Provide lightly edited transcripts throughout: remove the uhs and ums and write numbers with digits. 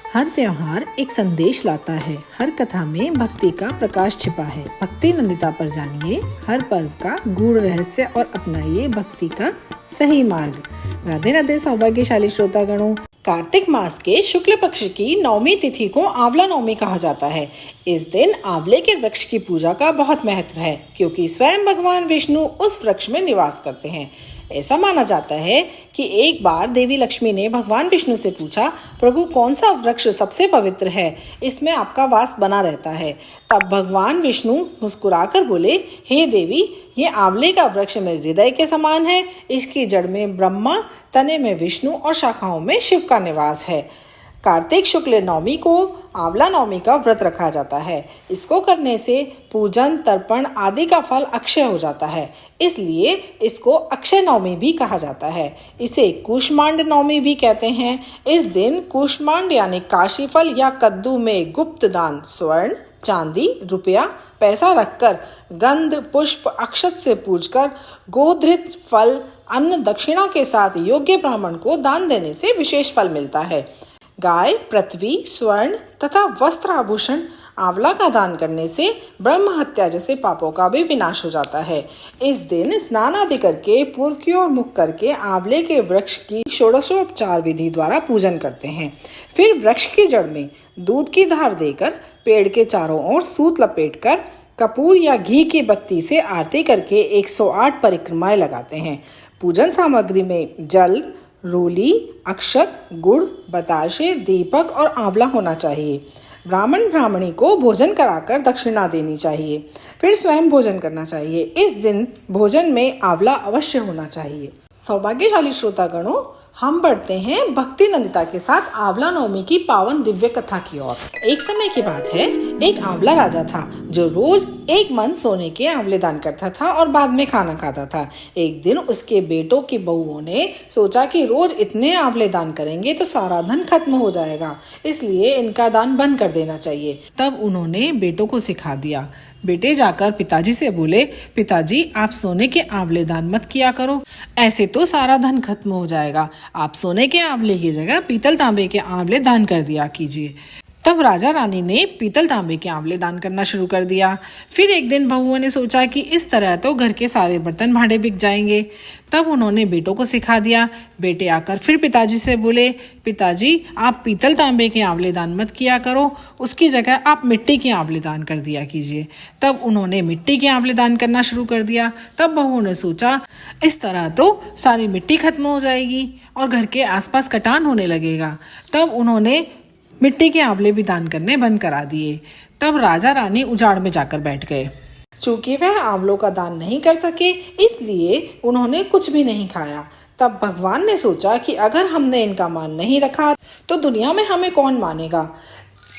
हर त्योहार एक संदेश लाता है। हर कथा में भक्ति का प्रकाश छिपा है। भक्ति नंदिता पर जानिए हर पर्व का गूढ़ रहस्य और अपनाइए भक्ति का सही मार्ग। राधे राधे सौभाग्यशाली श्रोतागणों। कार्तिक मास के शुक्ल पक्ष की नौमी तिथि को आंवला नवमी कहा जाता है। इस दिन आंवले के वृक्ष की पूजा का बहुत महत्व है, क्योंकि स्वयं भगवान विष्णु उस वृक्ष में निवास करते हैं। ऐसा माना जाता है कि एक बार देवी लक्ष्मी ने भगवान विष्णु से पूछा, प्रभु कौन सा वृक्ष सबसे पवित्र है, इसमें आपका वास बना रहता है। तब भगवान विष्णु मुस्कुराकर बोले, हे देवी, ये आंवले का वृक्ष मेरे हृदय के समान है। इसकी जड़ में ब्रह्मा, तने में विष्णु और शाखाओं में शिव का निवास है। कार्तिक शुक्ल नवमी को आंवला नवमी का व्रत रखा जाता है। इसको करने से पूजन, तर्पण आदि का फल अक्षय हो जाता है, इसलिए इसको अक्षय नवमी भी कहा जाता है। इसे कूष्मांड नवमी भी कहते हैं। इस दिन कूष्मांड यानी काशीफल या कद्दू में गुप्त दान स्वर्ण, चांदी, रुपया, पैसा रखकर गंध, पुष्प, अक्षत से पूजकर गोधृत फल, अन्न, दक्षिणा के साथ योग्य ब्राह्मण को दान देने से विशेष फल मिलता है। गाय, पृथ्वी, स्वर्ण तथा वस्त्र आभूषण आंवला का दान करने से ब्रह्म हत्या जैसे पापों का भी विनाश हो जाता है। इस दिन स्नान आदि करके पूर्व की ओर मुख करके आंवले के वृक्ष की षोडशोपचार विधि द्वारा पूजन करते हैं। फिर वृक्ष की जड़ में दूध की धार देकर पेड़ के चारों ओर सूत लपेटकर कपूर या घी की बत्ती से आरती करके 108 परिक्रमाएं लगाते हैं। पूजन सामग्री में जल, रोली, अक्षत, गुड़, बताशे, दीपक और आंवला होना चाहिए। ब्राह्मण ब्राह्मणी को भोजन कराकर दक्षिणा देनी चाहिए। फिर स्वयं भोजन करना चाहिए। इस दिन भोजन में आंवला अवश्य होना चाहिए। सौभाग्यशाली श्रोतागणों, हम बढ़ते हैं भक्ति नंदिता के साथ आंवला नवमी की पावन दिव्य कथा की ओर। एक समय की बात है, एक आंवला राजा था जो रोज 1 मन सोने के आंवले दान करता था और बाद में खाना खाता था। एक दिन उसके बेटों की बहुओं ने सोचा कि रोज इतने आंवले दान करेंगे तो सारा धन खत्म हो जाएगा, इसलिए इनका दान बंद कर देना चाहिए। तब उन्होंने बेटों को सिखा दिया। बेटे जाकर पिताजी से बोले, पिताजी आप सोने के आंवले दान मत किया करो, ऐसे तो सारा धन खत्म हो जाएगा। आप सोने के आंवले की जगह पीतल तांबे के आंवले दान कर दिया कीजिए। तब राजा रानी ने पीतल तांबे के आंवले दान करना शुरू कर दिया। फिर एक दिन बहुओं ने सोचा कि इस तरह तो घर के सारे बर्तन भांडे बिक जाएंगे। तब उन्होंने बेटों को सिखा दिया। बेटे आकर फिर पिताजी से बोले, पिताजी आप पीतल तांबे के आंवले दान मत किया करो, उसकी जगह आप मिट्टी के आंवले दान कर दिया कीजिए। तब उन्होंने मिट्टी के आंवले दान करना शुरू कर दिया। तब बहुओं ने सोचा, इस तरह तो सारी मिट्टी खत्म हो जाएगी और घर के आसपास कटान होने लगेगा। तब उन्होंने मिट्टी के आंवले भी दान करने बंद करा दिए। तब राजा रानी उजाड़ में जाकर बैठ गए। चूंकि वह आंवलों का दान नहीं कर सके, इसलिए उन्होंने कुछ भी नहीं खाया। तब भगवान ने सोचा कि अगर हमने इनका मान नहीं रखा तो दुनिया में हमें कौन मानेगा।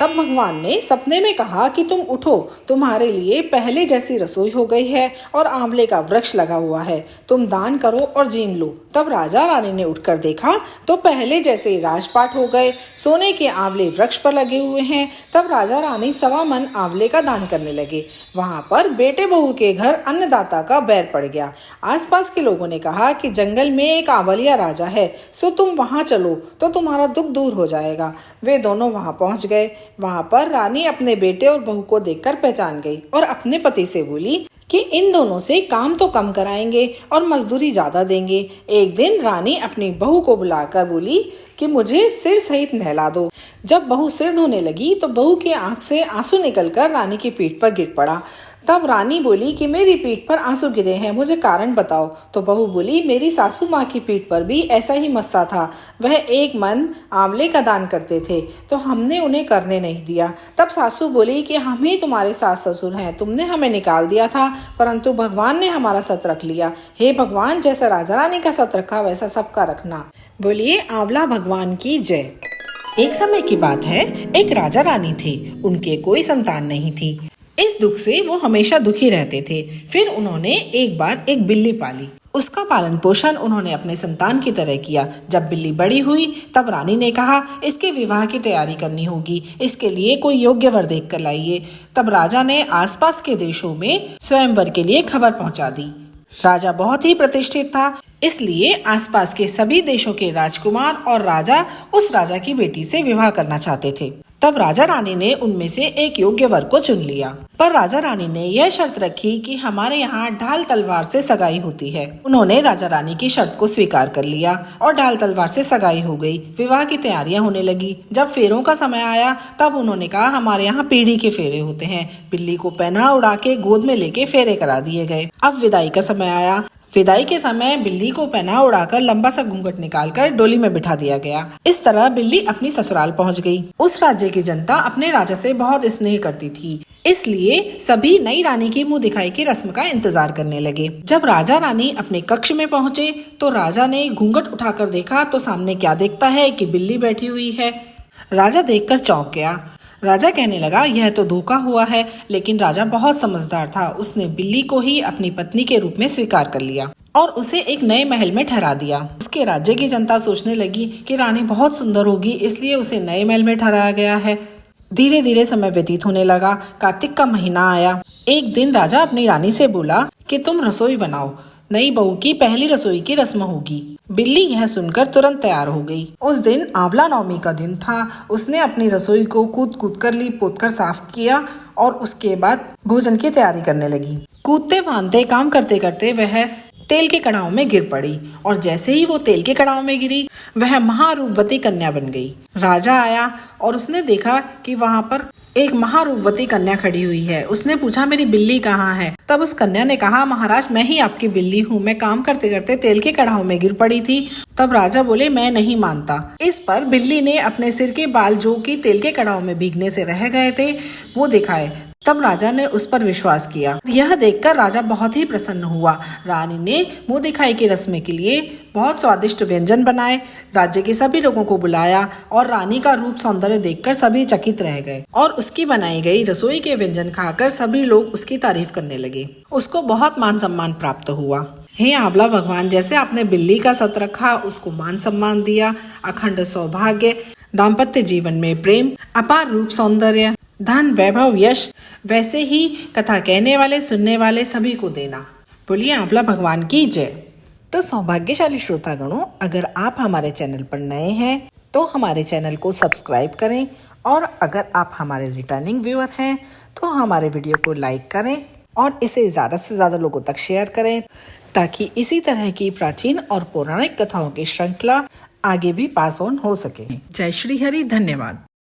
तब भगवान ने सपने में कहा कि तुम उठो, तुम्हारे लिए पहले जैसी रसोई हो गई है और आंवले का वृक्ष लगा हुआ है, तुम दान करो और जीन लो। तब राजा रानी ने उठकर देखा तो पहले जैसे राजपाट हो गए, सोने के आंवले वृक्ष पर लगे हुए हैं। तब राजा रानी 1.25 मन आंवले का दान करने लगे। वहां पर बेटे बहू के घर अन्नदाता का बैर पड़ गया। आसपास के लोगों ने कहा कि जंगल में एक आंवलिया राजा है, सो तुम वहां चलो तो तुम्हारा दुख दूर हो जाएगा। वे दोनों वहां पहुंच गए। वहां पर रानी अपने बेटे और बहू को देखकर पहचान गई और अपने पति से बोली कि इन दोनों से काम तो कम कराएंगे और मजदूरी ज्यादा देंगे। एक दिन रानी अपनी बहू को बुलाकर बोली कि मुझे सिर सहित नहला दो। जब बहू सिर धोने लगी तो बहू की आंख से आंसू निकलकर रानी की पीठ पर गिर पड़ा। तब रानी बोली कि मेरी पीठ पर आंसू गिरे हैं, मुझे कारण बताओ। तो बहू बोली, मेरी सासू माँ की पीठ पर भी ऐसा ही मस्सा था। वह 1 मन आंवले का दान करते थे तो हमने उन्हें करने नहीं दिया। तब सासू बोली कि हम ही तुम्हारे सास ससुर हैं, तुमने हमें निकाल दिया था परंतु भगवान ने हमारा सत रख लिया। हे भगवान, जैसा राजा रानी का सत रखा वैसा सबका रखना। बोलिए आंवला भगवान की जय। एक समय की बात है, एक राजा रानी थे, उनके कोई संतान नहीं थी। इस दुख से वो हमेशा दुखी रहते थे। फिर उन्होंने एक बार एक बिल्ली पाली। उसका पालन पोषण उन्होंने अपने संतान की तरह किया। जब बिल्ली बड़ी हुई तब रानी ने कहा, इसके विवाह की तैयारी करनी होगी, इसके लिए कोई योग्य वर देख कर लाइए। तब राजा ने आसपास के देशों में स्वयंवर के लिए खबर पहुंचा दी। राजा बहुत ही प्रतिष्ठित था, इसलिए आसपास के सभी देशों के राजकुमार और राजा उस राजा की बेटी से विवाह करना चाहते थे। तब राजा रानी ने उनमें से एक योग्य वर को चुन लिया, पर राजा रानी ने यह शर्त रखी कि हमारे यहाँ ढाल तलवार से सगाई होती है। उन्होंने राजा रानी की शर्त को स्वीकार कर लिया और ढाल तलवार से सगाई हो गई। विवाह की तैयारियां होने लगी। जब फेरों का समय आया तब उन्होंने कहा हमारे यहाँ पीढ़ी के फेरे होते हैं। बिल्ली को पहना उड़ा के गोद में लेके फेरे करा दिए गए। अब विदाई का समय आया। विदाई के समय बिल्ली को पहना उड़ाकर लंबा सा घूंघट निकालकर डोली में बिठा दिया गया। इस तरह बिल्ली अपनी ससुराल पहुंच गई। उस राज्य की जनता अपने राजा से बहुत स्नेह करती थी, इसलिए सभी नई रानी की मुंह दिखाई की रस्म का इंतजार करने लगे। जब राजा रानी अपने कक्ष में पहुंचे तो राजा ने घूंघट उठाकर देखा तो सामने क्या देखता है कि बिल्ली बैठी हुई है। राजा देखकर चौंक गया। राजा कहने लगा यह तो धोखा हुआ है, लेकिन राजा बहुत समझदार था। उसने बिल्ली को ही अपनी पत्नी के रूप में स्वीकार कर लिया और उसे एक नए महल में ठहरा दिया। उसके राज्य की जनता सोचने लगी कि रानी बहुत सुंदर होगी, इसलिए उसे नए महल में ठहराया गया है। धीरे धीरे समय व्यतीत होने लगा। कार्तिक का महीना आया। एक दिन राजा अपनी रानी से बोला कि तुम रसोई बनाओ, नई बहू की पहली रसोई की रस्म होगी। बिल्ली यह सुनकर तुरंत तैयार हो गई। उस दिन आंवला नवमी का दिन था। उसने अपनी रसोई को कूद कूद कर लीप पोत कर साफ किया और उसके बाद भोजन की तैयारी करने लगी। कूदते फांदते काम करते करते वह तेल के कड़ाव में गिर पड़ी और जैसे ही वो तेल के कड़ाव में गिरी वह महारूपवती कन्या बन गई। राजा आया और उसने देखा कि वहाँ पर एक महारूपवती कन्या खड़ी हुई है। उसने पूछा मेरी बिल्ली कहाँ है? तब उस कन्या ने कहा महाराज मैं ही आपकी बिल्ली हूँ, मैं काम करते करते तेल के कड़ाव में गिर पड़ी थी। तब राजा बोले मैं नहीं मानता। इस पर बिल्ली ने अपने सिर के बाल जो कि तेल के कड़ाव में भीगने से रह गए थे वो दिखाए। तब राजा ने उस पर विश्वास किया। यह देखकर राजा बहुत ही प्रसन्न हुआ। रानी ने मुंह दिखाई की रस्म के लिए बहुत स्वादिष्ट व्यंजन बनाए। राज्य के सभी लोगों को बुलाया और रानी का रूप सौंदर्य देखकर सभी चकित रह गए और उसकी बनाई गई रसोई के व्यंजन खाकर सभी लोग उसकी तारीफ करने लगे। उसको बहुत मान सम्मान प्राप्त हुआ। हे आंवला भगवान, जैसे आपने बिल्ली का सत रखा, उसको मान सम्मान दिया, अखंड सौभाग्य, दाम्पत्य जीवन में प्रेम, अपार रूप सौंदर्य, धन वैभव यश, वैसे ही कथा कहने वाले सुनने वाले सभी को देना। बोलिए आंवला भगवान की जय। तो सौभाग्यशाली श्रोतागणों, अगर आप हमारे चैनल पर नए हैं तो हमारे चैनल को सब्सक्राइब करें और अगर आप हमारे रिटर्निंग व्यूअर हैं तो हमारे वीडियो को लाइक करें और इसे ज़्यादा से ज़्यादा लोगों तक शेयर करें ताकि इसी तरह की प्राचीन और पौराणिक कथाओं की श्रृंखला आगे भी पास ऑन हो सके। जय श्री हरि। धन्यवाद।